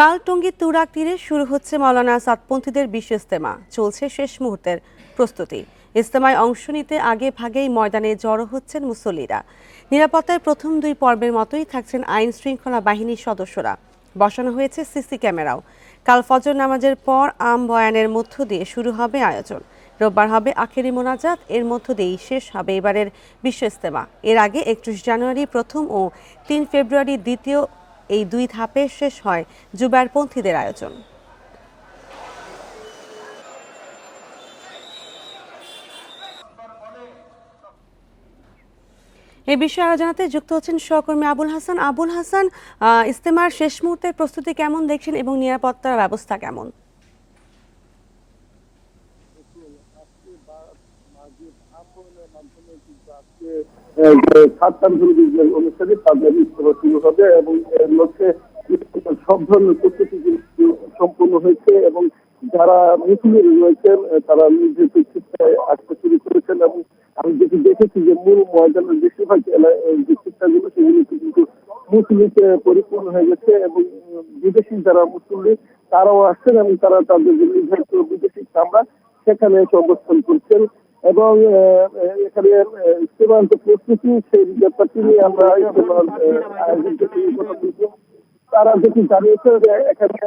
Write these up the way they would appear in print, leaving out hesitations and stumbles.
কাল টঙ্গীর তুরাগ তীরে শুরু হচ্ছে মাওলানা আসাদপন্থীদের বিশ্ব ইজতেমা। চলছে শেষ মুহূর্তের প্রস্তুতি। ইজতেমায় অংশ নিতে আগে ভাগেই ময়দানে জড়ো হচ্ছেন মুসল্লিরা। নিরাপত্তায় প্রথম দুই পর্বের মতোই থাকছেন আইন শৃঙ্খলা বাহিনীর সদস্যরা। বসানো হয়েছে সিসি ক্যামেরাও। কাল ফজর নামাজের পর আম বয়ানের মধ্য দিয়ে শুরু হবে আয়োজন। রোববার হবে আখেরি মোনাজাত, এর মধ্য দিয়েই শেষ হবে এবারের বিশ্ব ইজতেমা। এর আগে 31 জানুয়ারি প্রথম ও 3 ফেব্রুয়ারি দ্বিতীয়, এই দুই ধাপে শেষ হয় জুবায়েরপন্থীদের আয়োজন। এই বিষয়ে আরো জানাতে যুক্ত হচ্ছেন সহকর্মী আবুল হাসান। আবুল হাসান, ইজতেমার শেষ মুহূর্তের প্রস্তুতি কেমন দেখছেন এবং নিরাপত্তার ব্যবস্থা কেমন? অনুষ্ঠানে তাদের ইজতেমা শুরু হবে এবং এর লক্ষ্যে সব ধরনের প্রস্তুতি সম্পূর্ণ হয়েছে এবং যারা মুসলিম রয়েছেন তারা নিজের চিকিৎসায় আসতে শুরু করেছেন এবং আমি যেটি দেখেছি যে মূল ময়দানের বেশিরভাগ যে চিকিৎসাগুলো সেগুলো কিন্তু মুসলিমে পরিপূর্ণ হয়ে গেছে এবং বিদেশি যারা মুসলিম তারাও আসছেন এবং তারা তাদের যে নির্ধারিত বিদেশি কামরা সেখানে এসে অবস্থান করছেন এবং এখানে ইজতেমার যে প্রস্তুতি সেই ব্যাপারটি নিয়ে আমরা ইজতেমার আয়োজকদের সঙ্গে কথা বলছি। তারা যেটি জানিয়েছে যে এখানে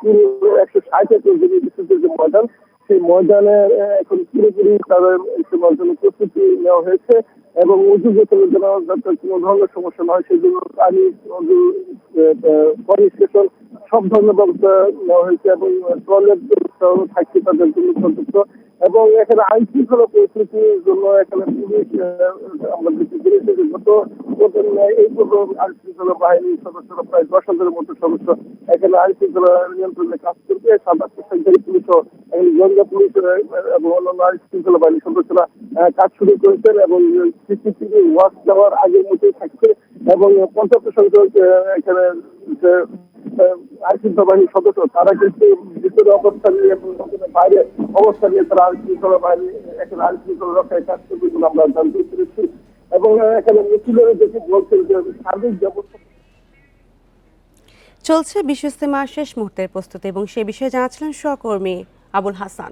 160 একর জমি বিস্তৃত যে ময়দান, সেই ময়দানে এখন পুরোপুরি তাদের ইজতেমার জন্য প্রস্তুতি নেওয়া হয়েছে এবং উঁচু যেতে যেন যাতে কোনো ধরনের সমস্যা না হয় সেই জন্য পানি স্টেশন সব ধরনের ব্যবস্থা নেওয়া হয়েছে এবং টয়লেট ব্যবস্থাও থাকছে তাদের জন্য পর্যাপ্ত। এবং এখানে আইন শৃঙ্খলা পরিস্থিতির জন্য এখানে পুলিশ আমরা দেখতে পেরেছি যে গত এই প্রথম আইন শৃঙ্খলা বাহিনীর সদস্যরা প্রায় 10,000-এর মতো সদস্য এখানে আইন শৃঙ্খলা নিয়ন্ত্রণে কাজ করবে। সাদা পোশাকধারী পুলিশও গোয়েন্দা পুলিশ এবং অন্যান্য আইন শৃঙ্খলা বাহিনীর সদস্যরা কাজ শুরু করেছেন এবং সিসিটিভি ওয়াচ দেওয়ার আগের মতোই থাকছে এবং পর্যাপ্ত সংখ্যক এখানে আইন শৃঙ্খলা বাহিনীর সদস্য তারা কিন্তু ভিতরে অবস্থান নিয়ে এবং বাইরে অবস্থান নিয়ে তারা আইন শৃঙ্খলা বাহিনী এখানে আইন শৃঙ্খলা রক্ষায় কাজ করবে বলে আমরা জানতে পেরেছি এবং এখানে মিছিলের দেখে বলছেন যে সার্বিক ব্যবস্থা চলছে বিশ্ব ইজতেমার শেষ মুহূর্তের প্রস্তুতি এবং সে বিষয়ে জানাচ্ছিলেন সহকর্মী আবুল হাসান।